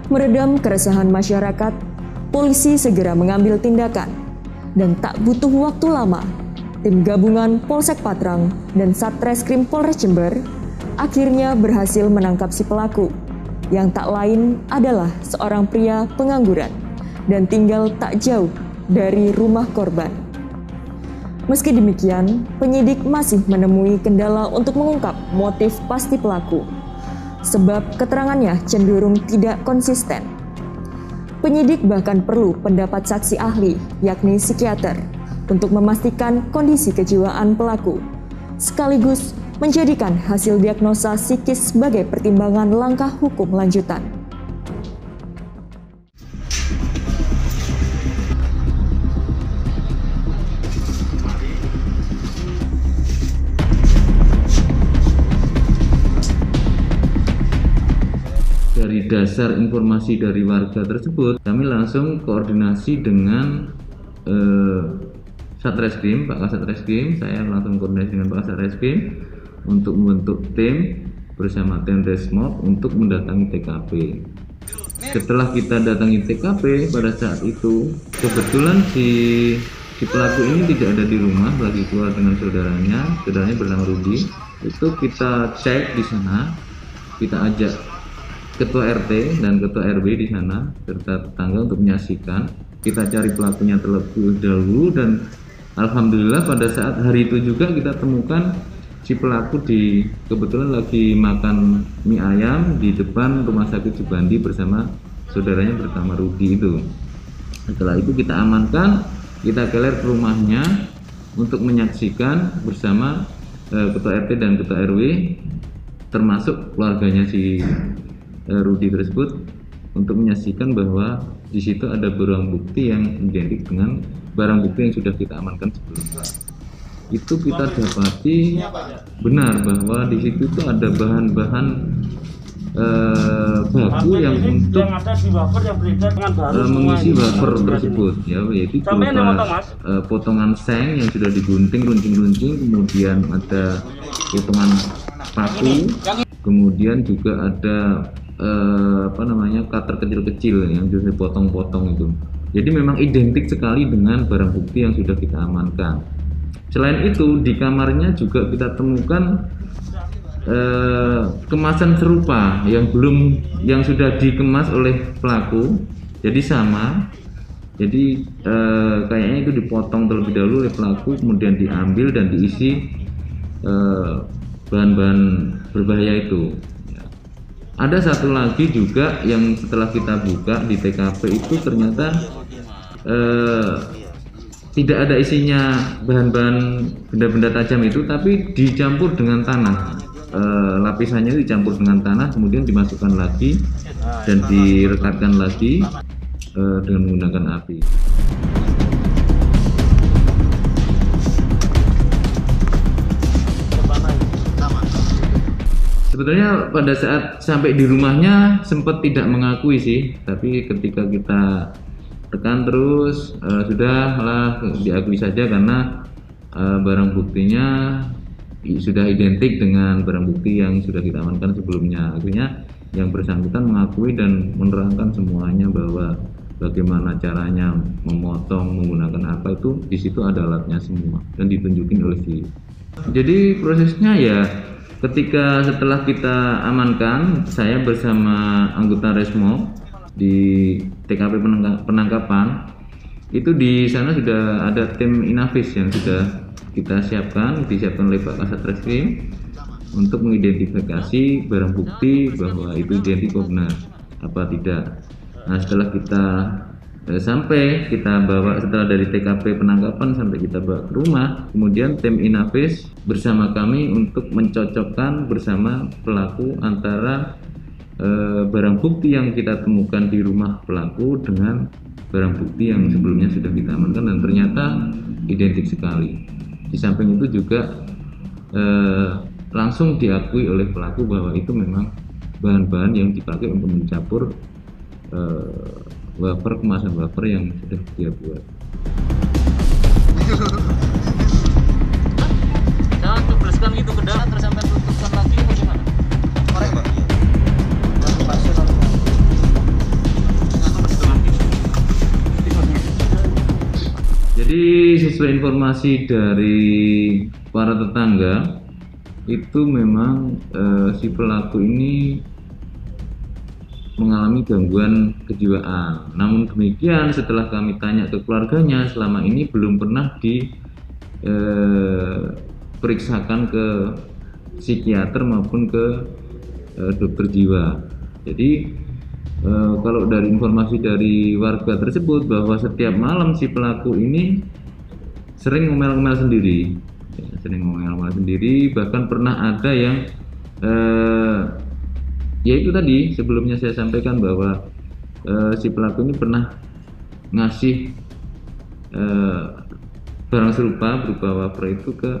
Meredam keresahan masyarakat, polisi segera mengambil tindakan. Dan tak butuh waktu lama, tim gabungan Polsek Patrang dan Satreskrim Polres Jember akhirnya berhasil menangkap si pelaku, yang tak lain adalah seorang pria pengangguran dan tinggal tak jauh dari rumah korban. Meski demikian, penyidik masih menemui kendala untuk mengungkap motif pasti pelaku, sebab keterangannya cenderung tidak konsisten. Penyidik bahkan perlu pendapat saksi ahli, yakni psikiater, untuk memastikan kondisi kejiwaan pelaku, sekaligus menjadikan hasil diagnosa psikis sebagai pertimbangan langkah hukum lanjutan. Dari dasar informasi dari warga tersebut, kami langsung koordinasi dengan Satreskrim, Pak Kasat Reskrim. Saya langsung koordinasi dengan Pak Kasat Reskrim untuk membentuk tim bersama tim Resmob untuk mendatangi TKP. Setelah kita datangi TKP, pada saat itu kebetulan si pelaku ini tidak ada di rumah, lagi keluar dengan saudaranya bernama Rudi. Itu kita cek di sana, kita ajak Ketua RT dan Ketua RW di sana serta tetangga untuk menyaksikan. Kita cari pelakunya terlebih dahulu dan alhamdulillah pada saat hari itu juga kita temukan si pelaku kebetulan lagi makan mie ayam di depan rumah sakit Subandi bersama saudaranya bernama Rudi itu. Setelah itu kita amankan, kita keler ke rumahnya untuk menyaksikan bersama Ketua RT dan Ketua RW termasuk keluarganya si Rudi tersebut untuk menyaksikan bahwa di situ ada barang bukti yang identik dengan barang bukti yang sudah kita amankan sebelumnya. Itu kita dapati benar bahwa di situ itu ada bahan-bahan baku yang untuk mengisi wafer tersebut, ya, yaitu berupa potongan seng yang sudah digunting runcing-runcing, kemudian ada potongan paku, kemudian juga ada cutter kecil-kecil yang sudah dipotong-potong itu. Jadi memang identik sekali dengan barang bukti yang sudah kita amankan. Selain itu di kamarnya juga kita temukan kemasan serupa yang sudah dikemas oleh pelaku. Jadi sama. Jadi kayaknya itu dipotong terlebih dahulu oleh pelaku, kemudian diambil dan diisi bahan-bahan berbahaya itu. Ada satu lagi juga yang setelah kita buka di TKP itu ternyata tidak ada isinya bahan-bahan benda-benda tajam itu, tapi dicampur dengan tanah. Lapisannya dicampur dengan tanah, kemudian dimasukkan lagi dan direkatkan lagi dengan menggunakan api. Sebetulnya pada saat sampai di rumahnya sempat tidak mengakui sih, tapi ketika kita tekan terus sudahlah diakui saja karena barang buktinya sudah identik dengan barang bukti yang sudah kita amankan sebelumnya. Akhirnya yang bersangkutan mengakui dan menerangkan semuanya bahwa bagaimana caranya memotong menggunakan apa itu, di situ ada alatnya semua dan ditunjukin oleh si. Jadi prosesnya ya, ketika setelah kita amankan, saya bersama anggota Resmo di TKP penangkapan, itu di sana sudah ada tim Inavis yang sudah kita disiapkan oleh Pak Kasat Reskrim untuk mengidentifikasi barang bukti bahwa itu identik benar apa tidak. Nah, setelah kita setelah dari TKP penangkapan sampai kita bawa ke rumah, kemudian tim Inavis bersama kami untuk mencocokkan bersama pelaku antara barang bukti yang kita temukan di rumah pelaku dengan barang bukti yang sebelumnya sudah kita amankan dan ternyata identik sekali. Di samping itu juga langsung diakui oleh pelaku bahwa itu memang bahan-bahan yang dipakai untuk mencampur kemasan wafer yang sudah dia buat. Jangan tubleskan gitu ke dalam terus sampai tutupkan lagi bagaimana? Korek Pak. informasi dari para tetangga itu memang si pelaku ini mengalami gangguan kejiwaan. Namun demikian setelah kami tanya ke keluarganya, selama ini belum pernah diperiksakan ke psikiater maupun ke dokter jiwa. Jadi kalau dari informasi dari warga tersebut bahwa setiap malam si pelaku ini sering ngomel-ngomel sendiri, bahkan pernah ada yang ya itu tadi sebelumnya saya sampaikan bahwa si pelaku ini pernah ngasih barang serupa berupa wafer itu ke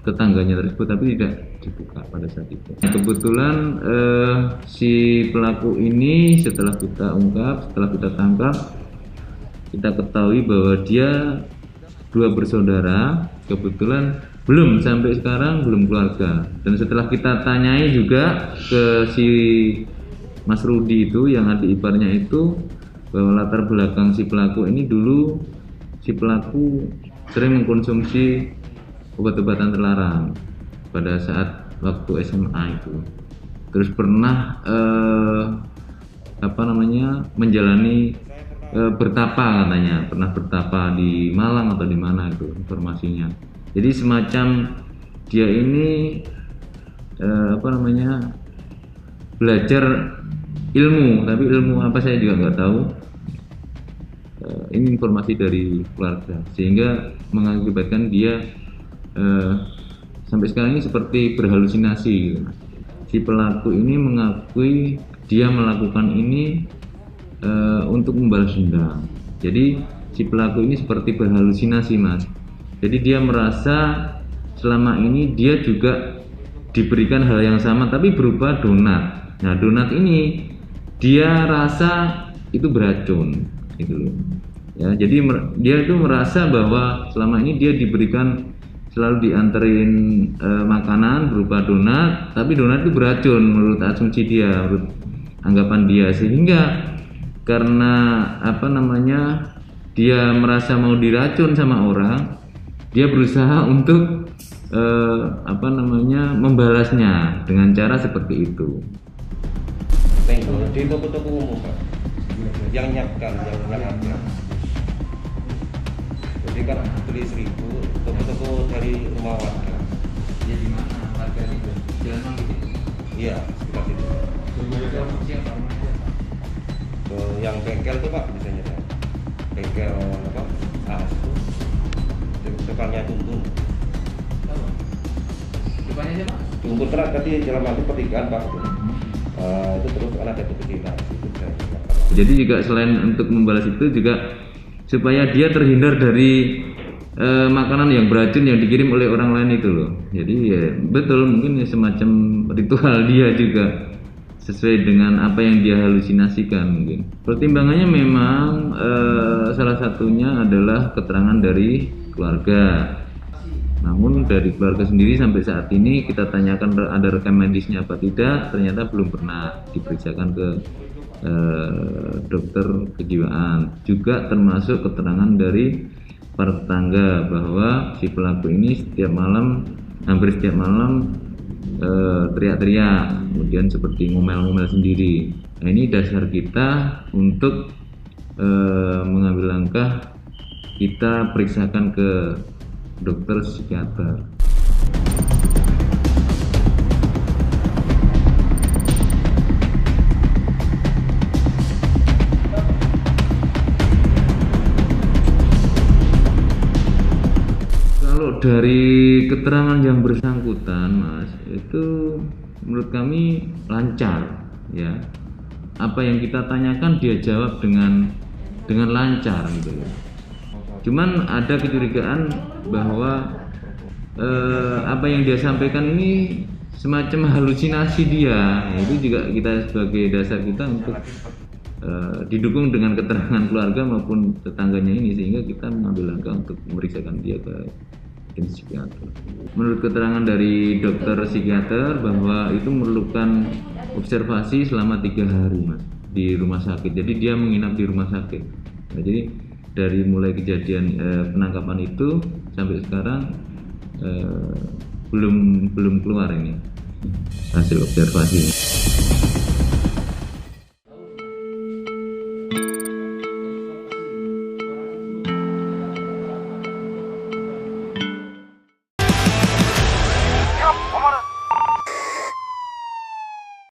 tetangganya tersebut, tapi tidak dibuka pada saat itu. Kebetulan si pelaku ini setelah kita ungkap, setelah kita tangkap, kita ketahui bahwa dia 2 bersaudara, kebetulan belum sampai sekarang belum keluarga. Dan setelah kita tanyai juga ke si Mas Rudi itu yang adik iparnya itu, bahwa latar belakang si pelaku ini dulu si pelaku sering mengkonsumsi obat-obatan terlarang pada saat waktu SMA itu. Terus pernah menjalani bertapa, katanya pernah bertapa di Malang atau di mana itu informasinya. Jadi semacam dia ini belajar ilmu, tapi ilmu apa saya juga nggak tahu. Ini informasi dari keluarga sehingga mengakibatkan dia sampai sekarang ini seperti berhalusinasi gitu. Si pelaku ini mengakui dia melakukan ini untuk membalas dendam. Jadi si pelaku ini seperti berhalusinasi, Mas. Jadi dia merasa selama ini dia juga diberikan hal yang sama tapi berupa donat. Nah, donat ini dia rasa itu beracun gitu loh. Ya, jadi dia itu merasa bahwa selama ini dia diberikan selalu dianterin makanan berupa donat, tapi donat itu beracun menurut asumsi dia, menurut anggapan dia, sehingga karena dia merasa mau diracun sama orang, dia berusaha untuk membalasnya dengan cara seperti itu. Di toko-toko umum, Pak, yang nyiapkan, yang ada. Jadi kan beli 1.000 toko-toko dari rumah warga. Ya di mana warga itu? Jalan Manggis. Iya, sekitar situ. Yang bengkel tuh, Pak, biasanya ya. Bengkel apa? Depannya Tuntun. Depannya siapa? Tuntun kan tadi Jalan Manggis pertigaan, Pak. Itu terus kan ada kecil-kecilan. Jadi juga selain untuk membalas itu juga supaya dia terhindar dari makanan yang beracun yang dikirim oleh orang lain itu loh. Jadi ya betul, mungkin ya semacam ritual dia juga sesuai dengan apa yang dia halusinasikan mungkin. Pertimbangannya memang salah satunya adalah keterangan dari keluarga. Namun dari keluarga sendiri sampai saat ini kita tanyakan ada rekam medisnya apa tidak, ternyata belum pernah diperiksakan ke dokter kejiwaan. Juga termasuk keterangan dari para tetangga bahwa si pelaku ini hampir setiap malam teriak-teriak, kemudian seperti ngomel-ngomel sendiri. Nah, ini dasar kita untuk mengambil langkah, kita periksakan ke dokter psikiater. Kalau dari keterangan yang bersangkutan, Mas, itu menurut kami lancar, ya. Apa yang kita tanyakan dia jawab dengan lancar gitu ya. Cuman ada kecurigaan bahwa apa yang dia sampaikan ini semacam halusinasi dia. Nah, itu juga kita sebagai dasar kita untuk didukung dengan keterangan keluarga maupun tetangganya ini, sehingga kita mengambil langkah untuk memeriksakan dia ke psikiater. Menurut keterangan dari dokter psikiater bahwa itu memerlukan observasi selama 3 hari, Mas, di rumah sakit. Jadi dia menginap di rumah sakit. Nah, jadi dari mulai kejadian penangkapan itu sampai sekarang belum keluar ini hasil observasi.